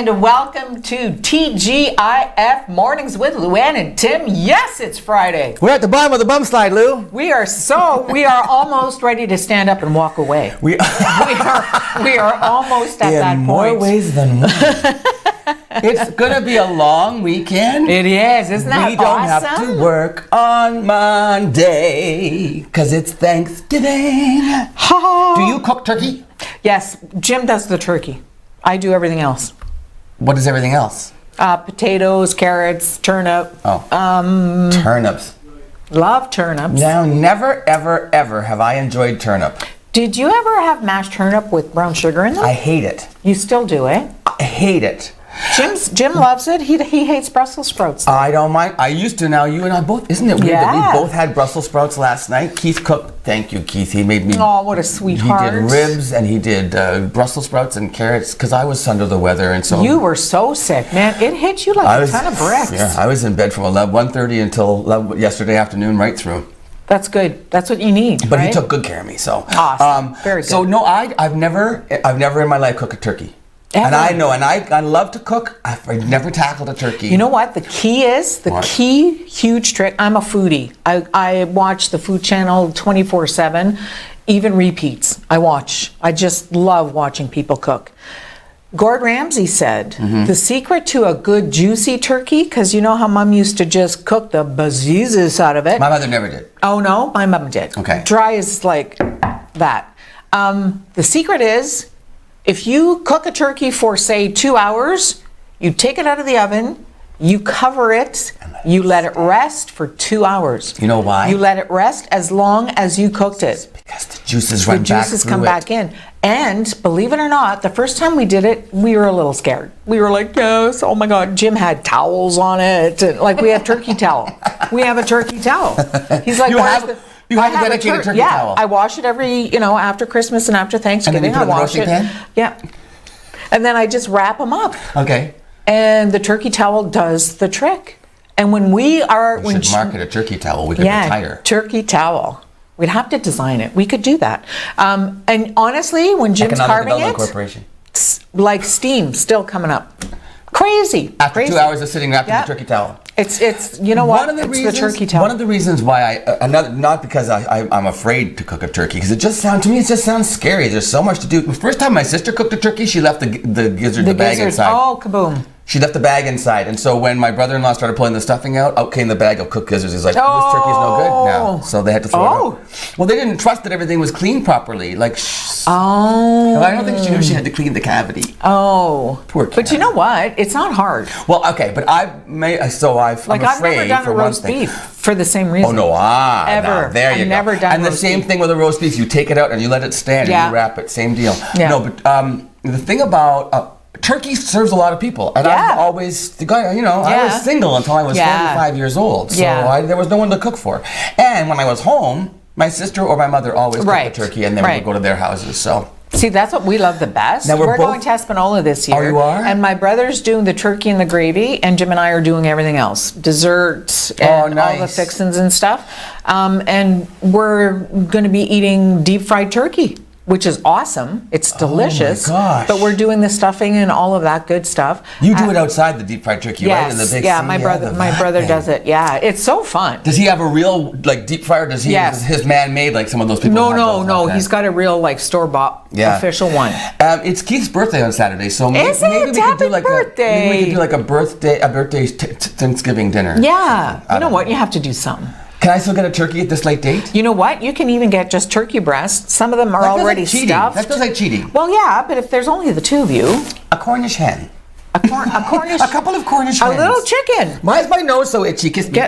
and welcome to TGIF Mornings with Luann and Tim. Yes, it's Friday. We're at the bottom of the bum slide, Lou. We are almost ready to stand up and walk away. We are almost at that point. In more ways than one. It's going to be a long weekend. It is. Isn't that awesome? We don't have to work on Monday because it's Thanksgiving. Do you cook turkey? Yes, Jim does the turkey. I do everything else. What is everything else? Potatoes, carrots, turnip. Turnips. Love turnips. Now, never, ever, ever have I enjoyed turnip. Did you ever have mashed turnip with brown sugar in them? I hate it. You still do, eh? I hate it. Jim loves it. He hates Brussels sprouts. I don't mind. I used to. Now you and I both. Isn't it weird that we both had Brussels sprouts last night? Keith cooked. Thank you, Keith. He made me. Oh, what a sweetheart. He did ribs and he did Brussels sprouts and carrots because I was under the weather and so. You were so sick, man. It hit you like a ton of bricks. Yeah, I was in bed from 1:30 until yesterday afternoon, right through. That's good. That's what you need. But right? he took good care of me. So awesome. Very good. So no, I've never in my life cooked a turkey. Ever. And I know, and I love to cook. I've never tackled a turkey. You know what? The key is, huge trick. I'm a foodie. I watch the Food Channel 24/7, even repeats. I just love watching people cook. Gordon Ramsay said, the secret to a good juicy turkey, because you know how Mom used to just cook the bejesus out of it. My mother never did. Oh no, my mom did. Okay. Dry is like that. The secret is, if you cook a turkey for, say, 2 hours, you take it out of the oven, you cover it, you let it rest for 2 hours. You know why? You let it rest as long as you cooked it. Because the juices run back through it. The juices come back in. And believe it or not, the first time we did it, we were a little scared. We were like, yes, oh my God. Jim had towels on it. And like, we have turkey towel. We have a turkey towel. He's like, You have a dedicated turkey towel. I wash it every, after Christmas and after Thanksgiving. And then you put it in the roasting pan? Yeah. And then I just wrap them up. Okay. And the turkey towel does the trick. And when we should market a turkey towel. We could retire. Turkey towel. We'd have to design it. We could do that. And honestly, when Jim's carving it, Corporation. Like steam still coming up. Crazy. After 2 hours of sitting wrapped in the turkey towel. It's you know what? The turkey towel. One of the reasons why not because I'm afraid to cook a turkey, because it just sounds scary. There's so much to do. The first time my sister cooked a turkey, she left the bag inside. Oh, kaboom. She left the bag inside, and so when my brother-in-law started pulling the stuffing out came the bag of cooked gizzards. He's like, this turkey's no good now. So they had to throw it out. Well, they didn't trust that everything was clean properly. I don't think she knew she had to clean the cavity. Oh. Poor cat. But you know what? It's not hard. Well, okay, but I'm afraid I've never done a roast beef for the same reason. Oh, no, ever. There you go. Never done and the same thing with a roast beef. You take it out and you let it stand and you wrap it. Same deal. Yeah. No, but the thing about... turkey serves a lot of people, and I've always, I was single until I was 45 years old, so there was no one to cook for. And when I was home, my sister or my mother always cooked the turkey, and then we would go to their houses. So see, that's what we love the best. Now we're going to Espanola this year. Oh, you are? And my brother's doing the turkey and the gravy, and Jim and I are doing everything else, desserts and all the fixins and stuff. And we're going to be eating deep fried turkey, which is awesome. It's delicious. Oh my gosh. But we're doing the stuffing and all of that good stuff. You do it outside the deep fried turkey, right? In the big my brother does it. Yeah, it's so fun. Does he have a real deep fryer? Does he? Is his man-made like some of those people? No. He's got a real store-bought official one. It's Keith's birthday on Saturday, so maybe we could do a birthday Thanksgiving dinner. Yeah. You know what? You have to do something. Can I still get a turkey at this late date? You know what? You can even get just turkey breasts. Some of them are already stuffed. That feels like cheating. Well, yeah, but if there's only the two of you. A Cornish hen. A Cornish. A couple of Cornish hens. A little chicken. Why is my nose so itchy? Kiss me.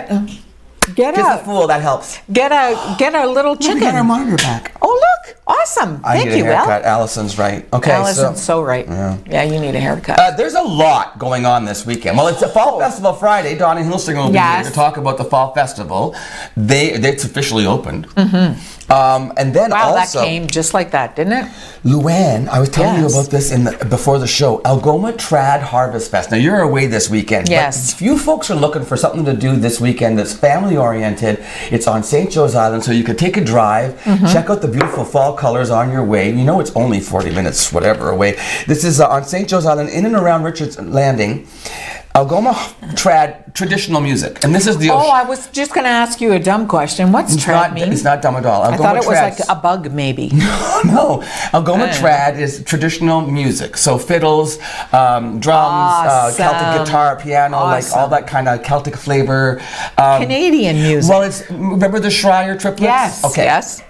Kiss a fool, that helps. Get a little chicken. We got our monitor back. Oh, look. Awesome. Thank you, I need a haircut. Allison's right. Okay, Allison's so right. Yeah, you need a haircut. There's a lot going on this weekend. Well, it's a Fall Festival Friday. Don and Hilstinger will be here to talk about the Fall Festival. It's officially opened. And then also... that came just like that, didn't it? Luann, I was telling you about this before the show. Algoma Trad Harvest Fest. Now, you're away this weekend. Yes. But if you folks are looking for something to do this weekend that's family family-oriented. It's on St. Joe's Island, so you could take a drive, check out the beautiful fall colors on your way. You know it's only 40 minutes, whatever, away. This is on St. Joe's Island, in and around Richards Landing. Algoma trad traditional music, and this is the. Oh, I was just going to ask you a dumb question. What's trad mean? It's not dumb at all. I thought it was like a bug, maybe. No, Algoma trad is traditional music. So fiddles, drums, Celtic guitar, piano, like all that kind of Celtic flavor. Canadian music. Well, it's remember the Schreier triplets? Yes. Okay. Yes.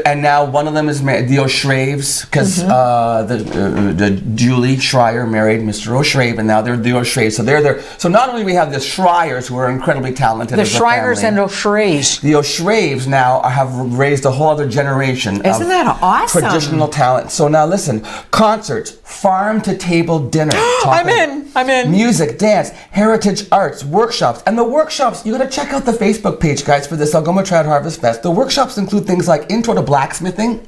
And now one of them is the O'Shraves, because the Julie Schreier married Mr. O'Shrave, and now they're the O'Shraves. So they're there. So not only we have the Schreiers, who are incredibly talented. The Schreiers and O'Shraves. The O'Shraves now have raised a whole other generation. Isn't that awesome? Traditional talent. So now listen, concerts, farm to table dinner. I'm in. Music, dance, heritage arts, workshops. And the workshops, you got to check out the Facebook page, guys, for this Algoma Trad Harvest Fest. The workshops include things like intro to blacksmithing.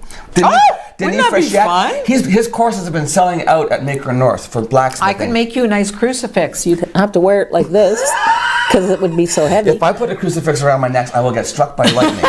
Wouldn't that be fun? His courses have been selling out at Maker North for blacksmithing. I can make you a nice crucifix. You'd have to wear it like this because it would be so heavy. If I put a crucifix around my neck, I will get struck by lightning.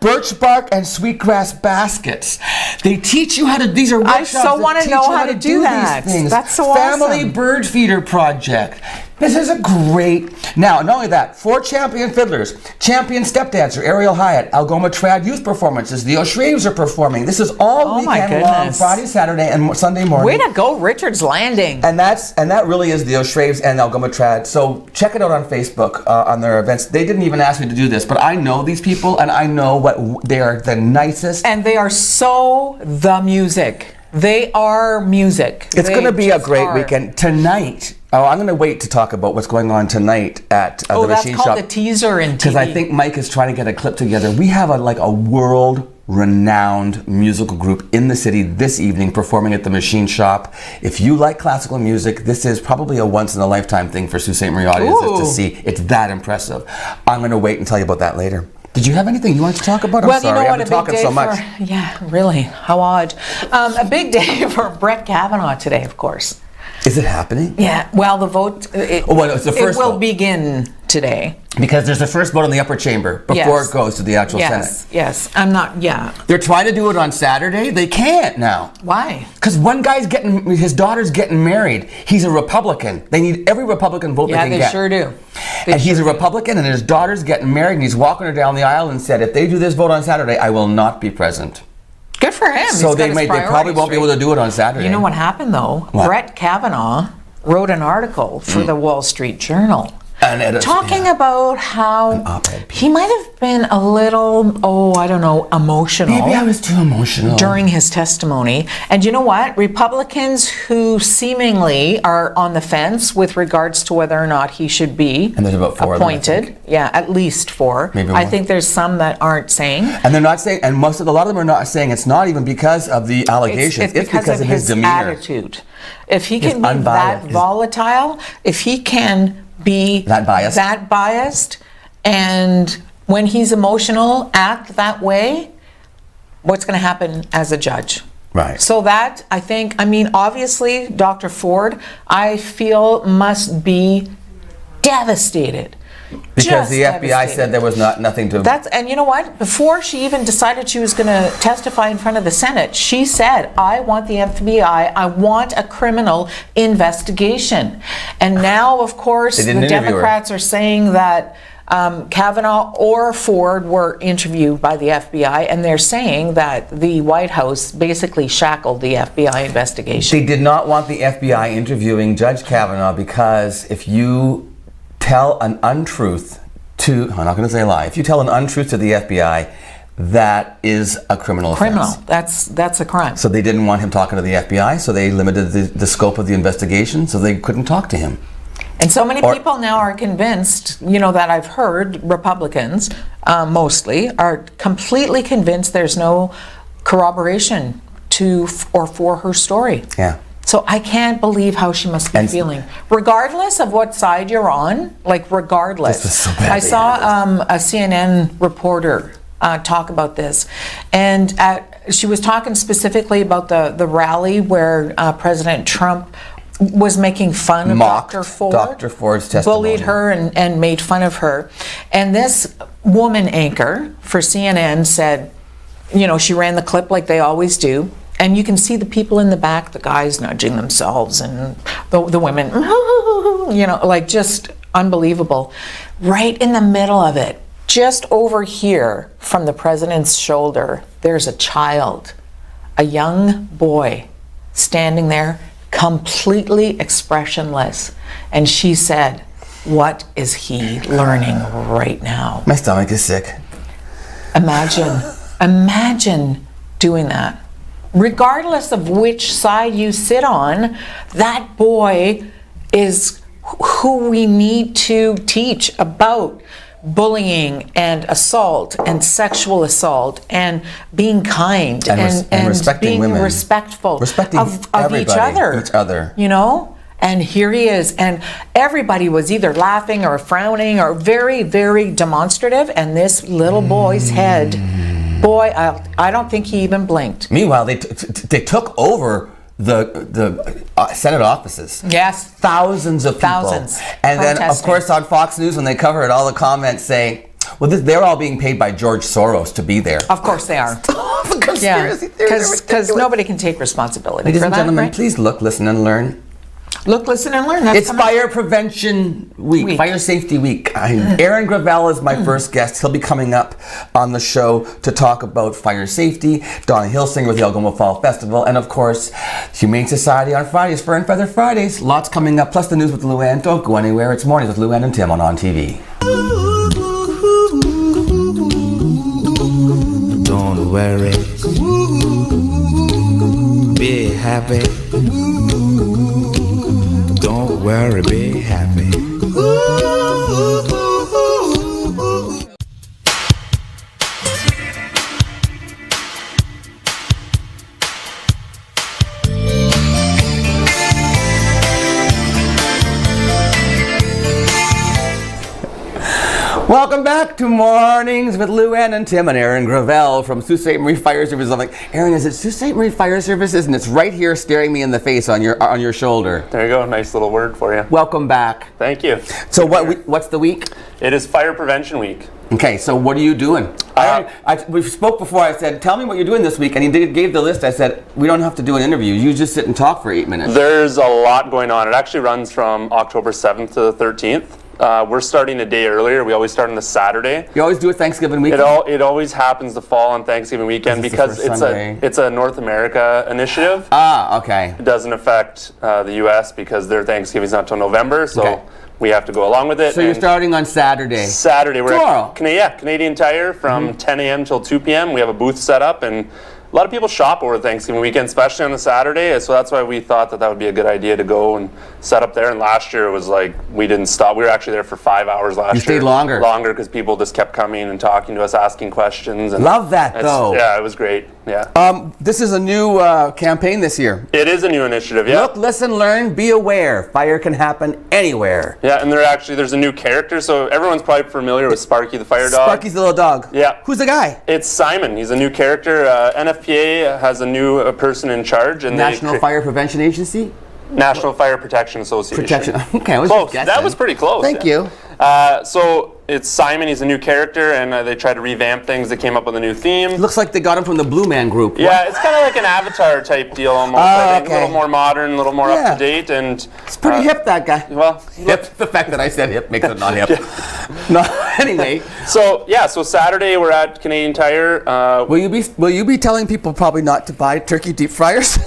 Birch bark and sweetgrass baskets. They teach you how to. These are workshops. I so want to know how to do that. These things. That's so awesome. Family bird feeder project. This is a great. Now, not only that, 4 champion fiddlers, champion step dancer Ariel Hyatt, Algoma Trad youth performances. The O'Shraves are performing. This is all weekend long, Friday, Saturday, and Sunday morning. Way to go, Richards Landing. And that really is the O'Shraves and Algoma Trad. So check it out on Facebook on their events. They didn't even ask me to do this, but I know these people, and I know what they are the nicest. And they are so the music. They are music. It's going to be a great weekend tonight. Oh, I'm going to wait to talk about what's going on tonight at the Machine Shop. Oh, that's called the teaser in TV. Because I think Mike is trying to get a clip together. We have a world-renowned musical group in the city this evening performing at the Machine Shop. If you like classical music, this is probably a once-in-a-lifetime thing for Sault Ste. Marie audiences to see. It's that impressive. I'm going to wait and tell you about that later. Did you have anything you wanted to talk about? I'm sorry, I've been talking so much. Yeah, really. How odd. A big day for Brett Kavanaugh today, of course. Is it happening? Yeah. Well, the vote. It's the first It will vote. Begin today. Because there's the first vote in the upper chamber before it goes to the actual Senate. Yes. I'm not. Yeah. They're trying to do it on Saturday. They can't now. Why? Because one guy's his daughter's getting married. He's a Republican. They need every Republican vote they can get. Yeah, they sure do. And he's a Republican, and his daughter's getting married, and he's walking her down the aisle and said, if they do this vote on Saturday, I will not be present. Good for him. So they probably won't be able to do it on Saturday. You know what happened, though? What? Brett Kavanaugh wrote an article for the Wall Street Journal talking about how he might have been a little, emotional. Maybe I was too emotional. During his testimony. And you know what? Republicans who seemingly are on the fence with regards to whether or not he should be and there's about 4 appointed. Of them, yeah, at least 4. Maybe more. I think there's some that aren't saying. And they're not saying, and a lot of them are not saying it's not even because of the allegations. It's because of his demeanor. Attitude. If he can be that volatile, if he can be that biased, and when he's emotional, act that way, what's going to happen as a judge? Right. So that, obviously, Dr. Ford, I feel must be devastated. Because the FBI said there was nothing to... And you know what? Before she even decided she was going to testify in front of the Senate, she said, I want the FBI, I want a criminal investigation. And now, of course, the Democrats are saying that Kavanaugh or Ford were interviewed by the FBI, and they're saying that the White House basically shackled the FBI investigation. They did not want the FBI interviewing Judge Kavanaugh because if you tell an untruth to, I'm not going to say a lie, if you tell an untruth to the FBI, that is a criminal offense. That's a crime. So they didn't want him talking to the FBI, so they limited the scope of the investigation, so they couldn't talk to him. And so many people now are convinced, that I've heard Republicans, mostly, are completely convinced there's no corroboration for her story. Yeah. So I can't believe how she must be feeling. Regardless of what side you're on, regardless. This was so bad. I saw a CNN reporter talk about this, and she was talking specifically about the rally where President Trump was making fun of Mocked Dr. Ford. Dr. Ford's testimony. Bullied her and made fun of her. And this woman anchor for CNN said, she ran the clip like they always do. And you can see the people in the back, the guys nudging themselves and the women, like just unbelievable. Right in the middle of it, just over here from the president's shoulder, there's a child, a young boy standing there, completely expressionless. And she said, what is he learning right now? My stomach is sick. Imagine doing that. Regardless of which side you sit on, that boy is who we need to teach about bullying and assault and sexual assault and being kind and respecting being women. respectful Respecting of each other. And here he is, and everybody was either laughing or frowning or very, very demonstrative, and this little boy's head, I don't think he even blinked. Meanwhile, they took over the Senate offices. Yes. Thousands of people. Thousands. And then, of course, on Fox News, when they cover it, all the comments saying, well, they're all being paid by George Soros to be there. Of course they are. The conspiracy theories. Because nobody can take responsibility Ladies for and that, gentlemen, right? please look, listen, and learn. Look, listen, and learn. That's It's Fire Prevention Week, Fire Safety Week. Aaron Gravel is my first guest. He'll be coming up on the show to talk about fire safety. Donna Hilsinger with the Algoma Fall Festival. And of course, Humane Society on Fridays, Fur and Feather Fridays. Lots coming up, plus the news with Luann. Don't go anywhere. It's Mornings with Luann and Tim on ONNtv. Don't worry. Be happy. Don't worry, be happy. Welcome back to Mornings with Luann and Tim and Aaron Gravel from Sault Ste. Marie Fire Services. I'm like, Aaron, is it Sault Ste. Marie Fire Services? And it's right here staring me in the face on your shoulder. There you go, nice little word for you. Welcome back. Thank you. So what's the week? It is Fire Prevention Week. Okay, so what are you doing? We spoke before. I said, tell me what you're doing this week. And he gave the list. I said, we don't have to do an interview. You just sit and talk for 8 minutes. There's a lot going on. It actually runs from October 7th to the 13th. We're starting a day earlier. We always start on a Saturday. You always do it Thanksgiving weekend? It always happens to fall on Thanksgiving weekend because it's a North America initiative. Ah, okay. It doesn't affect the U.S. because their Thanksgiving's not until November, so we have to go along with it. So you're starting on Saturday? Saturday. We're tomorrow? Canadian Tire from 10 a.m. till 2 p.m. We have a booth set up, and a lot of people shop over Thanksgiving weekend, especially on a Saturday, so that's why we thought that would be a good idea to go and set up there. And last year it was like, we didn't stop. We were actually there for 5 hours last year. You stayed longer? Longer, because people just kept coming and talking to us, asking questions. And love that, though. Yeah, it was great, yeah. This is a new campaign this year. It is a new initiative, yeah. Look, listen, learn, be aware. Fire can happen anywhere. Yeah, and there's a new character, so everyone's probably familiar with Sparky the fire dog. Sparky's the little dog. Yeah. Who's the guy? It's Simon. He's a new character. NFPA has a new person in charge. And National Fire Prevention Agency? National Fire Protection Association. Okay, I was close. just That was pretty close. Thank you. So it's Simon. He's a new character, and they tried to revamp things. They came up with a new theme. Looks like they got him from the Blue Man Group. Yeah, it's kind of like an Avatar type deal almost. I think. A little more modern, a little more up to date, and it's pretty hip. That guy. Well, hip. The fact that I said hip makes it not hip. No. Anyway. So Saturday we're at Canadian Tire. Will you be telling people probably not to buy turkey deep fryers?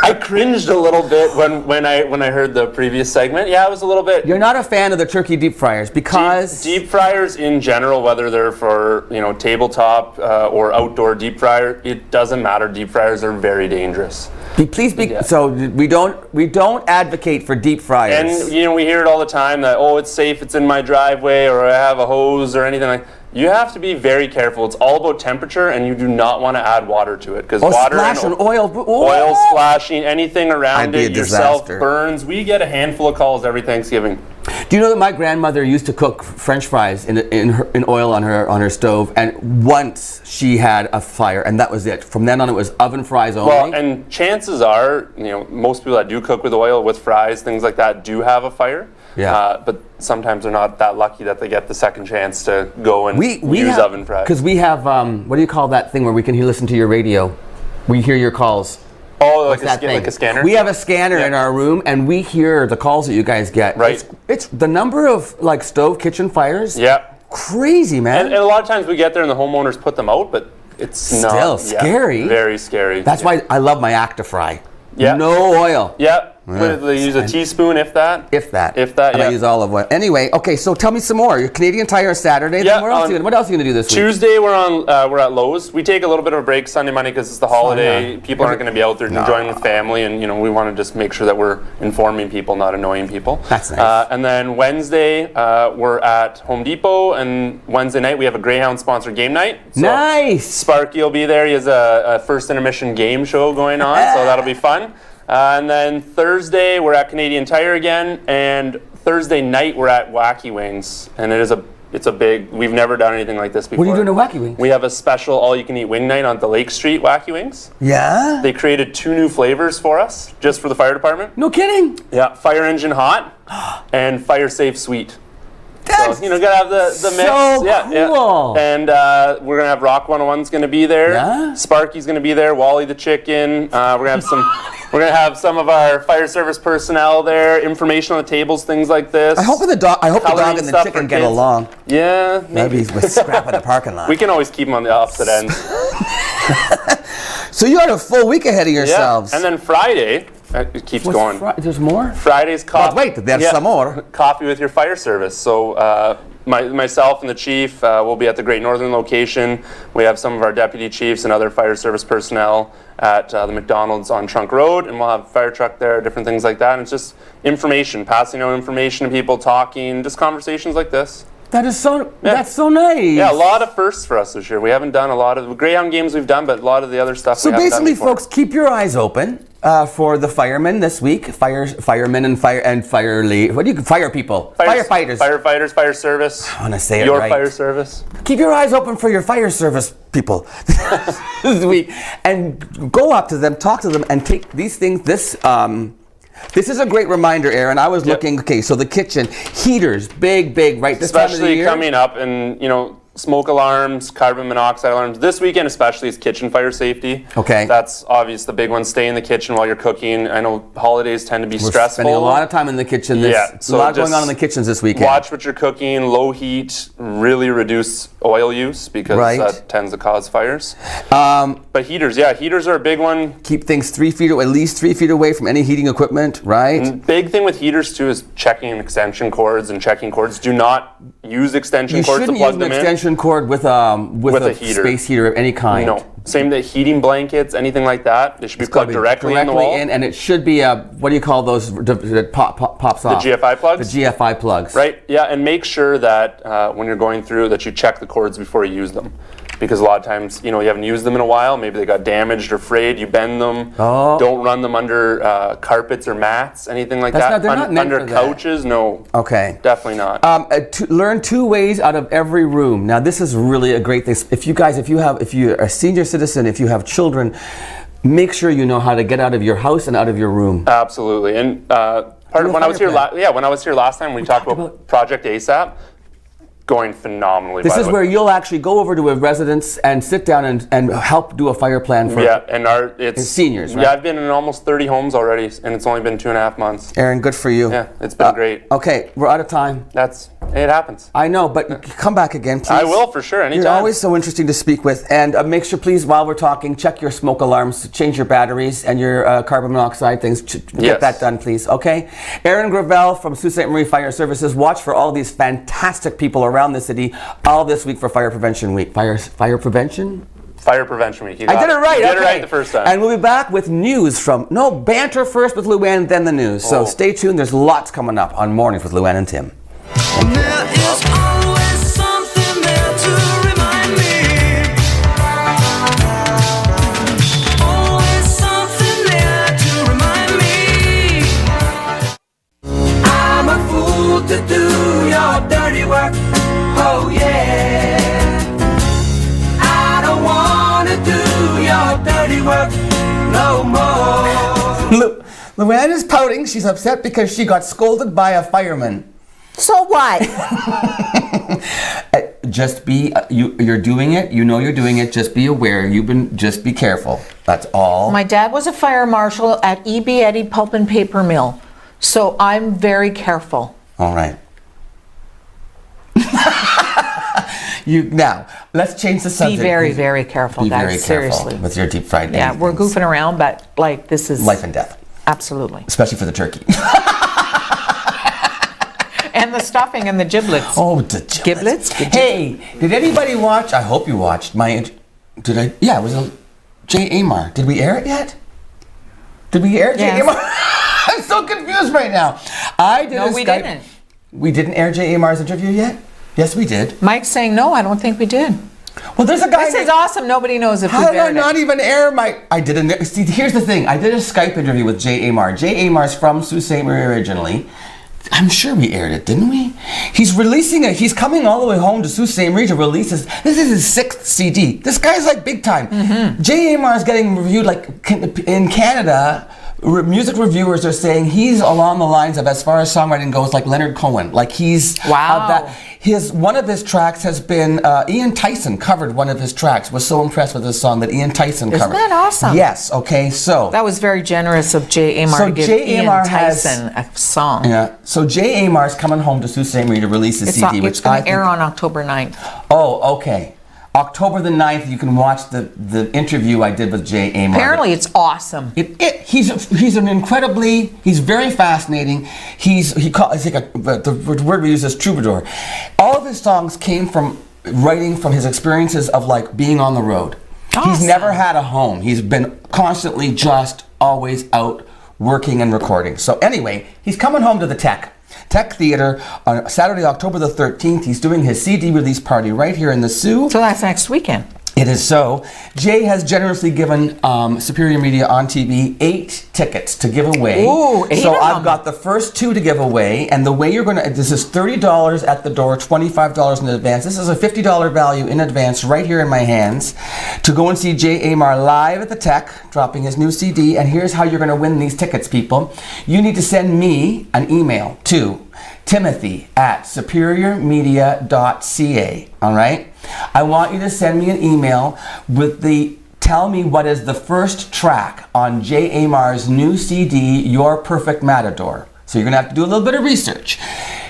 I cringed a little bit when I heard the previous segment. Yeah, I was a little bit. You're not a fan of the turkey deep fryers because deep fryers in general, whether they're for tabletop or outdoor deep fryer, it doesn't matter. Deep fryers are very dangerous. Please be. Yeah. So we don't advocate for deep fryers. And we hear it all the time that it's safe, it's in my driveway, or I have a hose or anything like. You have to be very careful. It's all about temperature, and you do not want to add water to it because water and oil splashing, anything around it, yourself burns. We get a handful of calls every Thanksgiving. Do you know that my grandmother used to cook French fries in oil on her stove, and once she had a fire, and that was it. From then on, it was oven fries only. Well, and chances are, most people that do cook with oil, with fries, things like that, do have a fire. Yeah. But sometimes they're not that lucky that they get the second chance to go and use oven fries. Because we have, what do you call that thing where we can listen to your radio? We hear your calls. Oh, like a scanner? We have a scanner in our room, and we hear the calls that you guys get. Right. It's the number of stove kitchen fires. Yeah. Crazy, man. And a lot of times we get there and the homeowners put them out, but it's still scary. Very scary. That's why I love my ActiFry. Yeah. No oil. Yeah. They use a teaspoon, if that. If that. And I use olive oil. Anyway, okay, so tell me some more. Your Canadian Tire is Saturday. Yeah. What else are you going to do this week? Tuesday we're at Lowe's. We take a little bit of a break Sunday, Monday because it's the holiday. People aren't going to be out there enjoying with family, and we want to just make sure that we're informing people, not annoying people. That's nice. And then Wednesday we're at Home Depot, and Wednesday night we have a Greyhound sponsored game night. So nice. Sparky will be there. He has a first intermission game show going on, so that'll be fun. And then Thursday we're at Canadian Tire again, and Thursday night we're at Wacky Wings, and it's a big. We've never done anything like this before. What are you doing at Wacky Wings? We have a special all-you-can-eat wing night on the Lake Street Wacky Wings. Yeah. They created 2 new flavors for us, just for the fire department. No kidding. Yeah, Fire Engine Hot and Fire Safe Sweet. That's so, gotta have the mix. So cool. Yeah. And we're gonna have Rock 101's gonna be there. Yeah. Sparky's gonna be there. Wally the chicken. We're gonna have some of our fire service personnel there. Information on the tables, things like this. I hope the dog and the chicken get along. Yeah, maybe with scrap in the parking lot. We can always keep them on the opposite end. So you had a full week ahead of yourselves. Yeah. And then Friday. It keeps going. There's more? Friday's coffee. But wait, there's some more. Coffee with your fire service. So myself and the chief will be at the Great Northern location. We have some of our deputy chiefs and other fire service personnel at the McDonald's on Trunk Road, and we'll have a fire truck there, different things like that. And it's just information, passing out information to people, talking, just conversations like this. That's so nice. Yeah, a lot of firsts for us this year. We haven't done a lot of the Greyhound games we've done, but a lot of the other stuff. So we haven't done basically, before. folks, keep your eyes open for the firemen this week. Firemen and fire people, firefighters, fire service. I want to say it your right. Fire service. Keep your eyes open for your fire service people this week, and go up to them, talk to them, and take these things. This is a great reminder, Aaron. I was looking. Okay, so the kitchen heaters, big, right this time of the year. Especially coming up, and smoke alarms, carbon monoxide alarms. This weekend especially is kitchen fire safety. Okay. That's obvious, the big one. Stay in the kitchen while you're cooking. I know holidays tend to be stressful. We're spending a lot of time in the kitchen. There's a lot going on in the kitchens this weekend. Watch what you're cooking, low heat, really reduce oil use because that tends to cause fires. But heaters are a big one. Keep things 3 feet away, at least 3 feet away from any heating equipment, right? And big thing with heaters too is checking extension cords and checking cords. Do not use extension cords to plug them in. You shouldn't use an extension cord with a heater. Space heater of any kind. No. Same the heating blankets, anything like that. They should be plugged directly in the wall. And it should be what do you call those that pops off? The GFI plugs? The GFI plugs. Right, yeah, and make sure that when you're going through that you check the cords before you use them. Because a lot of times, you haven't used them in a while. Maybe they got damaged or frayed. You bend them. Oh. Don't run them under carpets or mats, anything like that. They're not meant under for couches, that. No. Okay. Definitely not. Learn 2 ways out of every room. Now, this is really a great thing. If you're a senior citizen, if you have children, make sure you know how to get out of your house and out of your room. Absolutely. And when I was here last time, we talked about Project ASAP. Going phenomenally. This is where you'll actually go over to a residence and sit down and help do a fire plan for it's seniors, right? Yeah, I've been in almost 30 homes already, and it's only been 2.5 months. Aaron, good for you. Yeah, it's been great. Okay, we're out of time. It happens. I know, but come back again, please. I will, for sure, anytime. You're always so interesting to speak with. And make sure, please, while we're talking, check your smoke alarms, change your batteries, and your carbon monoxide things. Get that done, please, okay? Aaron Gravel from Sault Ste. Marie Fire Services. Watch for all these fantastic people around the city all this week for Fire Prevention Week. Fire Prevention? Fire Prevention Week. I did it right. You did it right the first time. And we'll be back with news banter first with Luann, then the news. So stay tuned. There's lots coming up on Mornings with Luann and Tim. There is always something there to remind me. Always something there to remind me. I'm a fool to dirty work. Oh yeah. I don't wanna do your dirty work no more. Luann is pouting. She's upset because she got scolded by a fireman. So what? Just be, you're doing it. You know you're doing it. Just be aware. Just be careful. That's all. My dad was a fire marshal at E.B. Eddy Pulp and Paper Mill, so I'm very careful. All right. Now, let's change the subject. Be very, very careful, be guys. Very careful seriously. with your deep fried. Yeah, we're goofing around, but like this is life and death. Absolutely. Especially for the turkey. And the stuffing and the giblets. Oh, the giblets. Hey, did anybody watch? I hope you watched my. Did I? Yeah, it was a J. Amar. Did we air it yet? Did we air J. Amar? I'm so confused right now. No, we didn't. We didn't air J. Amar's interview yet? Yes, we did. Mike's saying no. I don't think we did. Well, there's a guy. This is awesome. Nobody knows if we How aired did I not even air my? I didn't. See, here's the thing. I did a Skype interview with J. Amar. J. Amar's from Sault Ste. Marie originally. I'm sure we aired it, didn't we? He's releasing it. He's coming all the way home to Sault Ste. Marie to release this. This is his 6th CD. This guy's like big time. Mm-hmm. J. Amar is getting reviewed like in Canada. Music reviewers are saying he's along the lines of, as far as songwriting goes, like Leonard Cohen. Like he's one of his tracks has been Ian Tyson covered one of his tracks. Was so impressed with this song that Ian Tyson covered. Isn't that awesome? Yes. Okay. So that was very generous of J. Amar to give Ian Tyson a song. Yeah. So J. Amar's coming home to Sault Ste. Marie to release his CD, which it's going to air on October 9th. Oh, okay. October the 9th, you can watch the interview I did with J. Amar. Apparently it's awesome. He's very fascinating. It's like the word we use is troubadour. All of his songs came from writing from his experiences of like being on the road. Awesome. He's never had a home. He's been constantly just always out working and recording. So anyway, he's coming home to the Tech Theater on Saturday, October the 13th. He's doing his CD release party right here in the Sault. So that's next weekend. It is so. Jay has generously given Superior Media ONNtv 8 tickets to give away. Ooh, 8 so of I've them. got the first 2 to give away, and the way you're going to, this is $30 at the door, $25 in advance. This is a $50 value in advance right here in my hands to go and see J. Amar live at the Tech, dropping his new CD, and here's how you're going to win these tickets, people. You need to send me an email to timothy@superiormedia.ca, all right? I want you to send me an email with tell me what is the first track on J. Amar's new CD, Your Perfect Matador. So you're gonna have to do a little bit of research.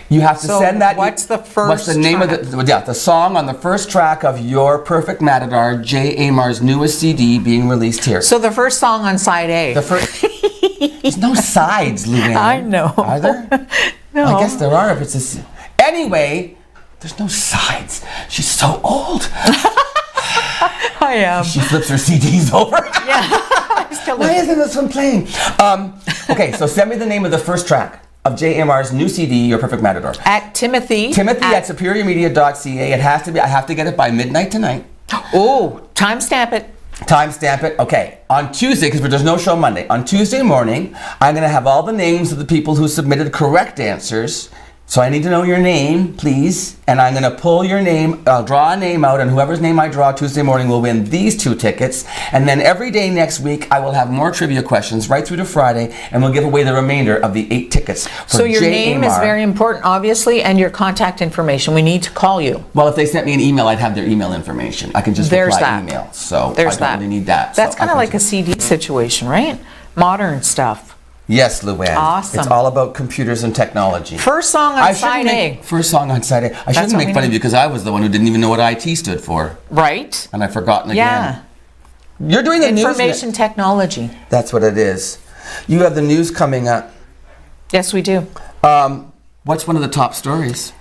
You have to send that. What's the first What's the name track? of the song on the first track of Your Perfect Matador, J. Amar's newest CD being released here. So the first song on side A. The first. There's no sides, Luann. I know. Are there? No. I guess there are if it's a. Anyway, there's no sides. She's so old. I am. She flips her CDs over. Yeah. Why isn't this one playing? Okay, so send me the name of the first track of J. Amar's new CD, Your Perfect Matador. At Timothy. At superiormedia.ca. It has to be. I have to get it by midnight tonight. Oh, timestamp it. Timestamp it. Okay. On Tuesday, because there's no show Monday. On Tuesday morning, I'm going to have all the names of the people who submitted correct answers. So I need to know your name, please. And I'm going to pull your name. I'll draw a name out, and whoever's name I draw Tuesday morning will win these 2 tickets. And then every day next week, I will have more trivia questions right through to Friday, and we'll give away the remainder of the 8 tickets. So your name is very important, obviously, and your contact information. We need to call you. Well, if they sent me an email, I'd have their email information. I can just reply email. So I don't really need that. That's So kind of like a CD situation, right? Modern stuff. Yes, Luann. Awesome. It's all about computers and technology. First song on side A. First song on side A. I shouldn't make fun of you because I was the one who didn't even know what IT stood for. Right. And I've forgotten again. Yeah. You're doing the news. Information technology. That's what it is. You have the news coming up. Yes, we do. What's one of the top stories?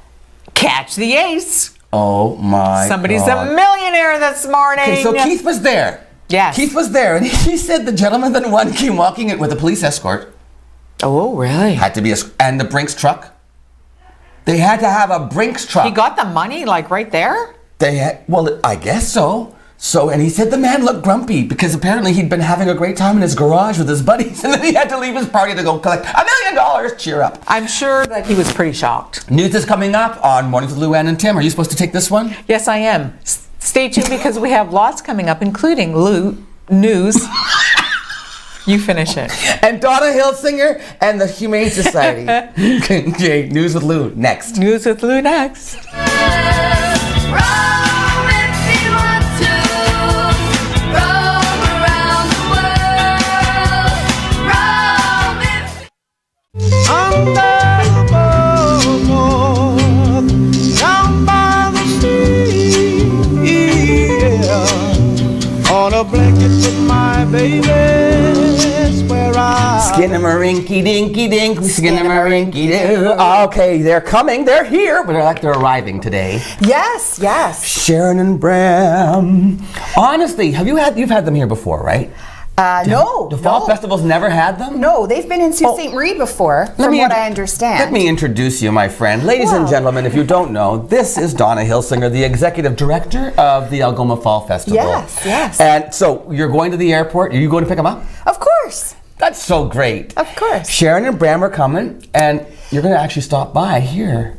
Catch the Ace. Oh my Somebody's God. a millionaire this morning. Okay, so Keith was there. Yes. Keith was there, and he said the gentleman that won came walking in with a police escort. Oh, really? Had to be and the Brinks truck. They had to have a Brinks truck. He got the money, like, right there? Well, I guess so. So, and he said the man looked grumpy because apparently he'd been having a great time in his garage with his buddies, and then he had to leave his party to go collect $1 million. Cheer up. I'm sure that he was pretty shocked. News is coming up on Mornings with Luann and Tim. Are you supposed to take this one? Yes, I am. Stay tuned because we have lots coming up, including news. You finish it. And Donna Hilsinger and the Humane Society. Okay, News with Lou next. News with Lou next. On a blanket with my baby, where I Skinnamarink-y dinky dink, skinnamarink-y doo. Okay, they're coming, they're here, but they're arriving today. Yes, yes. Sharon and Bram. Honestly, you've had them here before, right? No. The Fall Festival's never had them? No, they've been in Sault Ste. Marie before, from what I understand. Let me introduce you, my friend. Ladies and gentlemen, if you don't know, this is Donna Hilsinger, the Executive Director of the Algoma Fall Festival. Yes, yes. And so you're going to the airport. Are you going to pick them up? Of course. That's so great. Of course. Sharon and Bram are coming, and you're going to actually stop by here.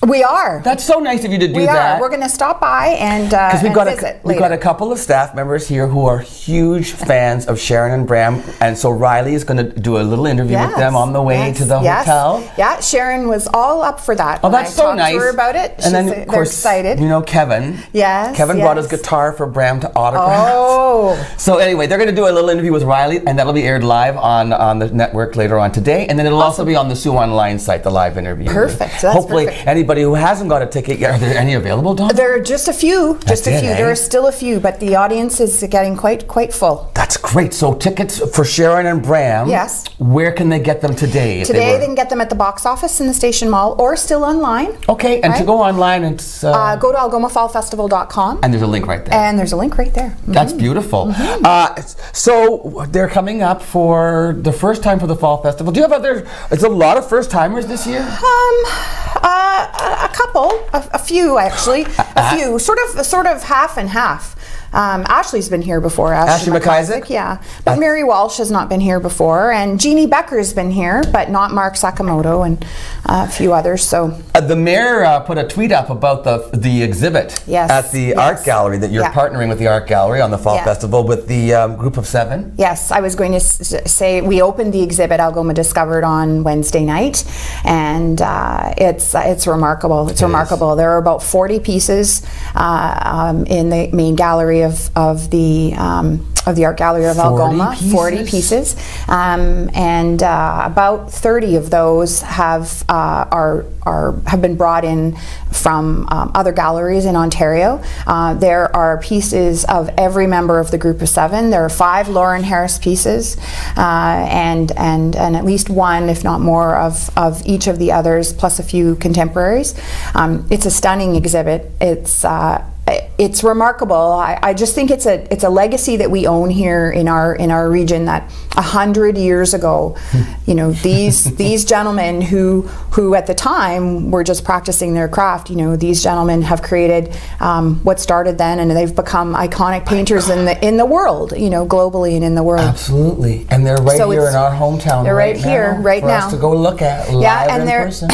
We are. That's so nice of you to do We that. are. We're going to stop by and visit We've got a couple of staff members here who are huge fans of Sharon and Bram, and so Riley is going to do a little interview with them on the way to the hotel. Yeah, Sharon was all up for that. Oh, that's so nice. I talked to her about it. And then, of course, excited. you know Kevin. Yes. Kevin brought his guitar for Bram to autograph. Oh. So anyway, they're going to do a little interview with Riley, and that'll be aired live on the network later on today, and then it'll also be on the Sioux Online site, the live interview. Perfect. That's Hopefully, perfect. anybody who hasn't got a ticket yet, are there any available, Don? There are just a few. That's it, There are still a few, but the audience is getting quite full. That's great. So tickets for Sharon and Bram. Yes. Where can they get them today? Today they can get them at the box office in the Station Mall or still online. Okay, and to Right? go online, it's... Go to algomafallfestival.com. and there's a link right there. And there's a link right there. That's beautiful. So they're coming up for the first time for the Fall Festival. Do you have other... It's a lot of first timers this year? A couple, a few actually, a few, sort of half and half. Ashley's been here before. Ashley McIsaac? Yeah, but Mary Walsh has not been here before, and Jeannie Becker's been here, but not Mark Sakamoto and a few others. So the mayor put a tweet up about the exhibit at the art gallery, that you're partnering with the art gallery on the Fall Festival with the Group of Seven. Yes, I was going to say we opened the exhibit Algoma Discovered on Wednesday night, and it's remarkable. It's remarkable. There are about 40 pieces in the main gallery of the art gallery of Algoma. 40 pieces, and about 30 of those have been brought in from other galleries in Ontario. There are pieces of every member of the Group of Seven. There are 5 Lauren Harris pieces, and at least one, if not more, of each of the others, plus a few contemporaries. It's a stunning exhibit. It's remarkable. I just think it's a legacy that we own here in our region, that 100 years ago, these gentlemen who at the time were just practicing their craft, these gentlemen have created what started then, and they've become iconic painters in the world, globally and in the world. Absolutely, and they're right here in our hometown. They're right here, right now, for us to go look at live in person.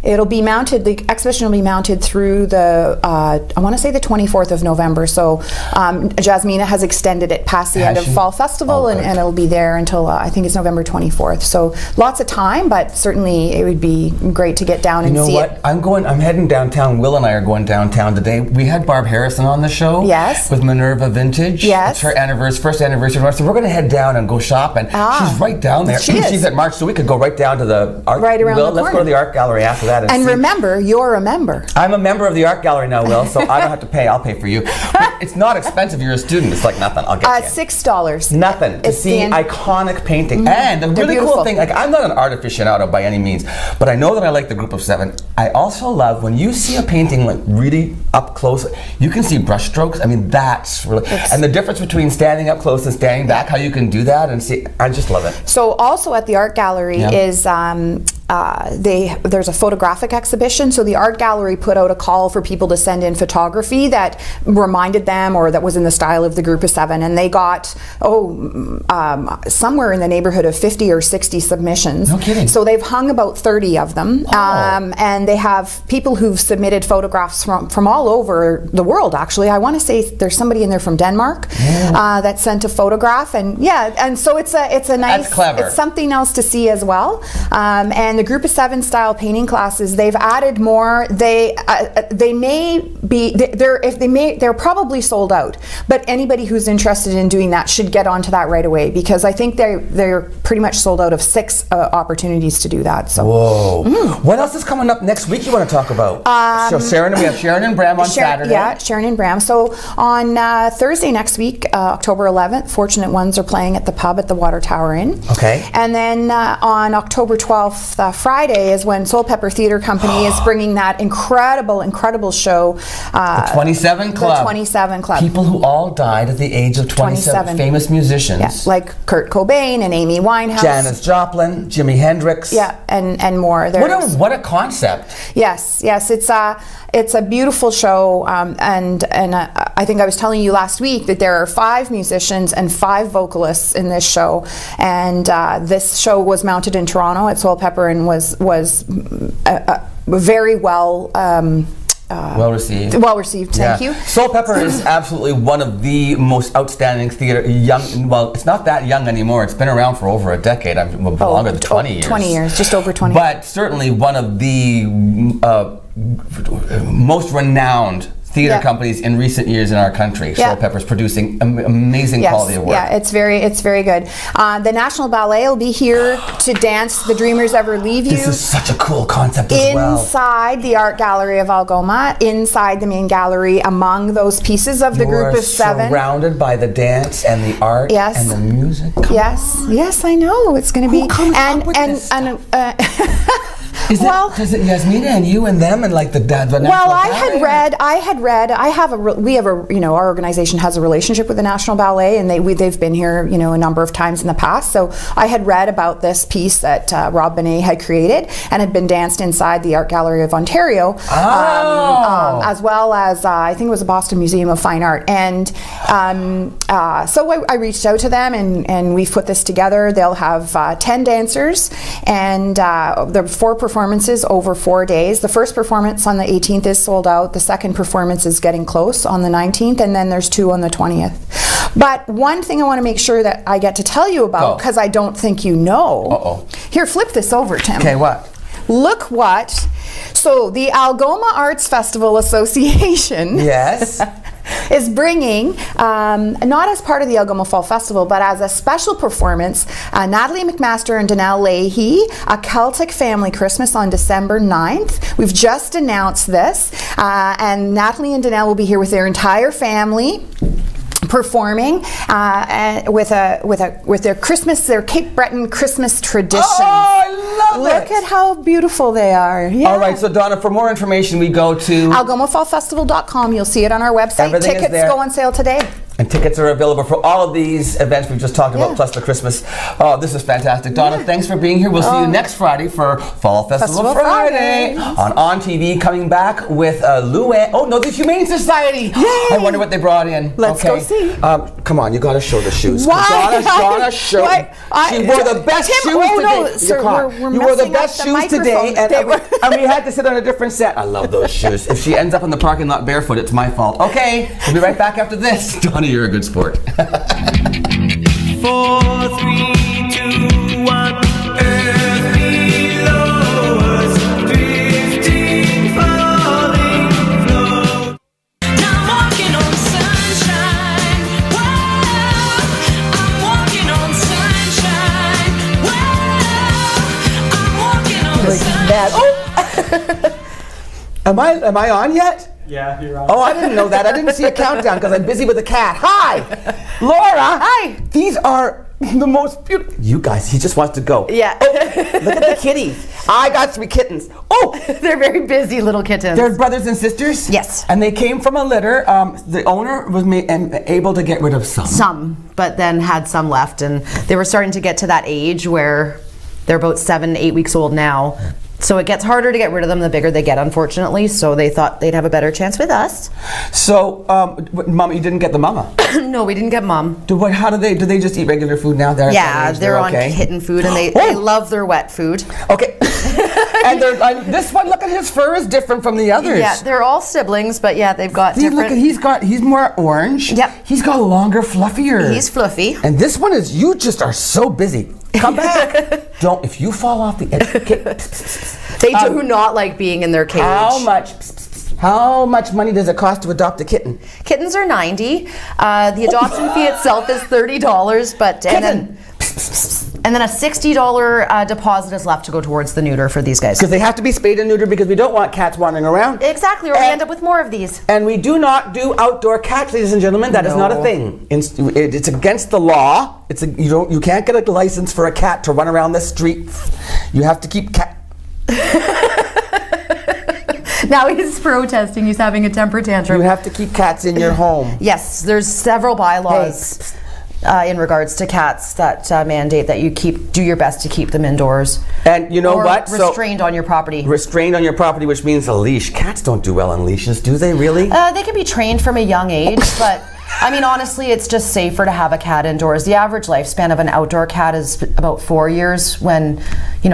It'll be mounted, the exhibition will be mounted through I want to say the 24th of November. So Jasmina has extended it past the end of Fall Festival, and it'll be there until I think it's November 24th. So lots of time, but certainly it would be great to get down and see it. You know what? I'm heading downtown. Will and I are going downtown today. We had Barb Harrison on the show. Yes. With Minerva Vintage. Yes. It's her first anniversary. So we're going to head down and go shopping. She's right down there. She's at March, so we could go right down to the art. Right around the corner. Let's go to the art gallery after that. And remember, you're a member. I'm a member of the art gallery now, Will, so I don't have to pay. I'll pay for you. But it's not expensive. You're a student. It's like nothing. I'll get you. $6. Nothing to see iconic painting. And the really cool thing, I'm not an art aficionado by any means, but I know that I like the Group of Seven. I also love when you see a painting like really up close. You can see brush strokes. I mean, that's really, and the difference between standing up close and standing back, how you can do that and see. I just love it. So also at the art gallery is there's a photographic exhibition. So the art gallery put out a call for people to send in photography that reminded them or that was in the style of the Group of Seven, and they got somewhere in the neighborhood of 50 or 60 submissions. No kidding. So they've hung about 30 of them, and they have people who've submitted photographs from all over the world. Actually, I want to say there's somebody in there from Denmark that sent a photograph, and so it's a nice. That's clever. It's something else to see as well. And the Group of Seven style painting classes, they've added more. They're probably sold out, but anybody who's interested in doing that should get onto that right away, because I think they're pretty much sold out of 6 opportunities to do that. So. Whoa! What else is coming up next week? You want to talk about? So we have Sharon and Bram on Saturday. Yeah, Sharon and Bram. So on Thursday next week, October 11th, Fortunate Ones are playing at the pub at the Water Tower Inn. Okay. And then on October 12th, Friday, is when Soul Pepper Theatre Company is bringing that incredible show. The 27 Club. The 27 Club. People who all died at the age of 27. Famous musicians. Yeah, like Kurt Cobain and Amy Winehouse. Janis Joplin, Jimi Hendrix. Yeah, and more. What a concept. Yes, it's a beautiful show, and I think I was telling you last week that there are 5 musicians and 5 vocalists in this show, and this show was mounted in Toronto at Soul Pepper and was very well received. Well received, thank you. Soul Pepper is absolutely one of the most outstanding theater. Well, it's not that young anymore. It's been around for over a decade. Longer than 20 years. 20 years, just over 20. But certainly one of the most renowned theater companies in recent years in our country. Soul Pepper's producing amazing quality of work. Yeah, it's very good. The National Ballet will be here to dance The Dreamers Ever Leave You. This is such a cool concept as well. Inside the Art Gallery of Algoma, inside the main gallery, among those pieces of the Group of Seven. Surrounded by the dance and the art and the music. Yes, I know. It's going to be. Who comes up with this stuff? Is it Yasmina and you and them and like the National Ballet? Our organization has a relationship with the National Ballet, and they've been here, a number of times in the past. So I had read about this piece that Rob Benet had created and had been danced inside the Art Gallery of Ontario, as well as I think it was the Boston Museum of Fine Art. And so I reached out to them, and we've put this together. They'll have 10 dancers, and there are 4 performances over 4 days. The first performance on the 18th is sold out. The second performance is getting close on the 19th, and then there's 2 on the 20th. But one thing I want to make sure that I get to tell you about, because I don't think you know. Here, flip this over, Tim. Okay, what? Look what. So the Algoma Arts Festival Association. Yes. Is bringing, not as part of the Algoma Fall Festival, but as a special performance, Natalie McMaster and Danelle Leahy, A Celtic Family Christmas on December 9th. We've just announced this, and Natalie and Danelle will be here with their entire family, performing with their Cape Breton Christmas traditions. Oh, I love it! Look at how beautiful they are. Yeah. All right, so Donna, for more information, we go to algomafallfestival.com. You'll see it on our website. Everything Tickets go on sale today. And tickets are available for all of these events we've just talked about, plus the Christmas. Oh, this is fantastic. Donna, thanks for being here. We'll see you next Friday for Fall Festival Friday. On ONNtv, coming back with Luann. Oh, no, the Humane Society. Yay! I wonder what they brought in. Let's go see. Come on, you got to show the shoes. Why? Donna, show. She wore the best shoes today. No, sir, you wore the best shoes today, and we had to sit on a different set. I love those shoes. If she ends up in the parking lot barefoot, it's my fault. Okay, we'll be right back after this. Donna, you're a good sport. 4, 3, 2, 1. Earth below us, drifting, falling, float. I'm walking on sunshine. Whoa, I'm walking on sunshine. Whoa, I'm walking on sunshine. Am I on yet? Yeah, you're on. Oh, I didn't know that. I didn't see a countdown because I'm busy with a cat. Hi! Laura! Hi! These are the most beautiful. You guys, he just wants to go. Yeah. Oh, look at the kitties. I got 3 kittens. Oh! They're very busy little kittens. They're brothers and sisters? Yes. And they came from a litter. The owner was able to get rid of some. Some, but then had some left, and they were starting to get to that age where They're about 7, 8 weeks old now. So it gets harder to get rid of them the bigger they get, unfortunately. So they thought they'd have a better chance with us. So, Mama, you didn't get the mama? No, we didn't get Mom. How do they just eat regular food now? They're on kitten food, and they love their wet food. Okay. And this one, look at his fur is different from the others. Yeah, they're all siblings, but yeah, they've got different. Look, he's more orange. Yep. He's got longer, fluffier. He's fluffy. And this one is, you just are so busy. Come back. If you fall off the edge. They do not like being in their cage. How much money does it cost to adopt a kitten? Kittens are $90. The adoption fee itself is $30, but and then a $60 deposit is left to go towards the neuter for these guys. Because they have to be spayed and neutered because we don't want cats wandering around. Exactly, or we end up with more of these. And we do not do outdoor cats, ladies and gentlemen. That is not a thing. It's against the law. You can't get a license for a cat to run around the street. You have to keep cat. Now he's protesting. He's having a temper tantrum. You have to keep cats in your home. Yes, there's several bylaws in regards to cats that mandate that you do your best to keep them indoors. And you know what? Restrained on your property. Restrained on your property, which means a leash. Cats don't do well on leashes, do they really? They can be trained from a young age, but I mean, honestly, it's just safer to have a cat indoors. The average lifespan of an outdoor cat is about 4 years, when,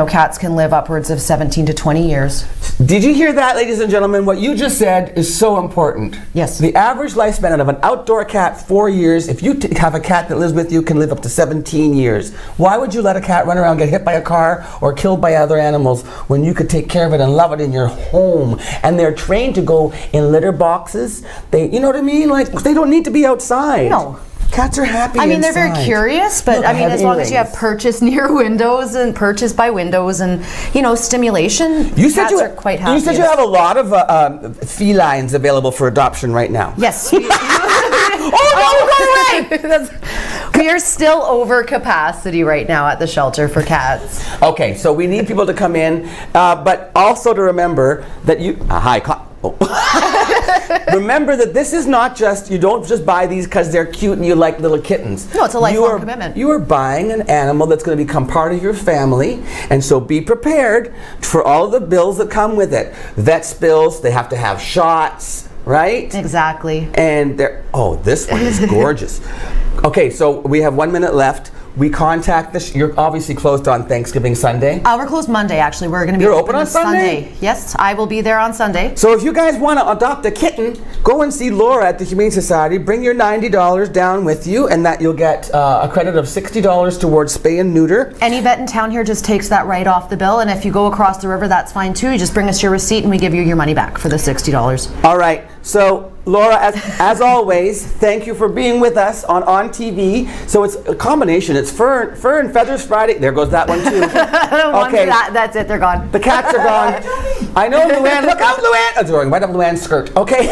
cats can live upwards of 17 to 20 years. Did you hear that, ladies and gentlemen? What you just said is so important. Yes. The average lifespan of an outdoor cat, 4 years. If you have a cat that lives with you, can live up to 17 years. Why would you let a cat run around, get hit by a car, or killed by other animals when you could take care of it and love it in your home? And they're trained to go in litter boxes. You know what I mean? Like, they don't need to be outside. No. Cats are happy I mean, they're inside. very curious, but I mean, as long as you have purchase near windows and purchase by windows and, stimulation, cats are quite happy. You said you have a lot of felines available for adoption right now. Yes. We are still over capacity right now at the shelter for cats. Okay, so we need people to come in, but also to remember that remember that this is not just, you don't just buy these because they're cute and you like little kittens. No, it's a lifelong commitment. You are buying an animal that's going to become part of your family, and so be prepared for all of the bills that come with it. Vet bills, they have to have shots, right? Exactly. And this one is gorgeous. Okay, so we have 1 minute left. We contact this. You're obviously closed on Thanksgiving Sunday. We're closed Monday, actually. We're going to be open on Sunday? Yes, I will be there on Sunday. So if you guys want to adopt a kitten, go and see Laura at the Humane Society. Bring your $90 down with you, and that you'll get a credit of $60 towards spay and neuter. Any vet in town here just takes that right off the bill, and if you go across the river, that's fine too. You just bring us your receipt, and we give you your money back for the $60. All right. So Laura, as always, thank you for being with us on ONNtv. So it's a combination. It's Fur and Feathers Friday. There goes that one too. Okay. That's it. They're gone. The cats are gone. I know, Luann. Look out, Luann. Oh, sorry, right up Luann's skirt. Okay.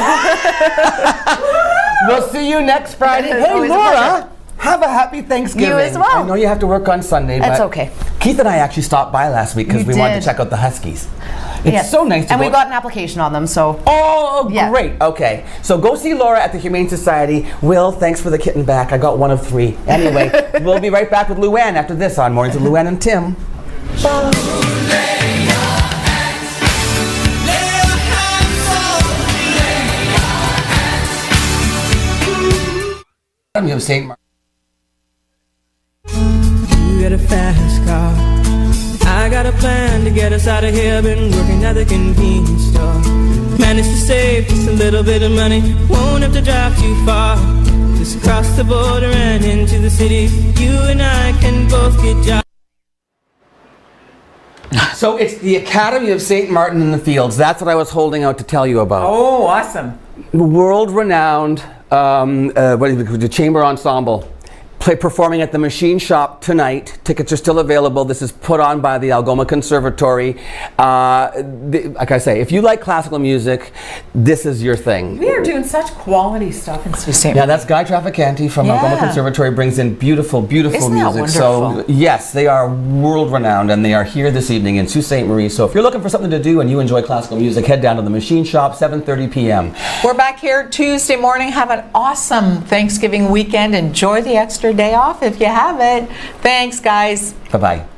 We'll see you next Friday. Hey, Laura. Have a happy Thanksgiving. You as well. I know you have to work on Sunday, That's but okay. Keith and I actually stopped by last week because we wanted to check out the Huskies. It's so nice to And we got an application on them, so. Oh, yeah. Great. Okay. So go see Laura at the Humane Society. Will, thanks for the kitten back. I got one of 3. Anyway, we'll be right back with Luann after this on Mornings with Luann and Tim. You have St. Martin. You got a fast car. I got a plan to get us out of here. Been working at the convenience store. Managed to save just a little bit of money. Won't have to drive too far. Just cross the border and into the city. You and I can both get jobs. So it's the Academy of St. Martin in the Fields. That's what I was holding out to tell you about. Oh, awesome. World-renowned the chamber ensemble performing at the Machine Shop tonight. Tickets are still available. This is put on by the Algoma Conservatory. Like I say, if you like classical music, this is your thing. We are doing such quality stuff in Sault Ste. Yeah, that's Guy Trafficanti from Algoma Conservatory, brings in beautiful, beautiful Isn't that music. wonderful? So yes, they are world-renowned, and they are here this evening in Sault Ste. Marie. So if you're looking for something to do and you enjoy classical music, head down to the Machine Shop, 7:30 p.m. We're back here Tuesday morning. Have an awesome Thanksgiving weekend. Enjoy the extra day off if you have it. Thanks, guys. Bye-bye.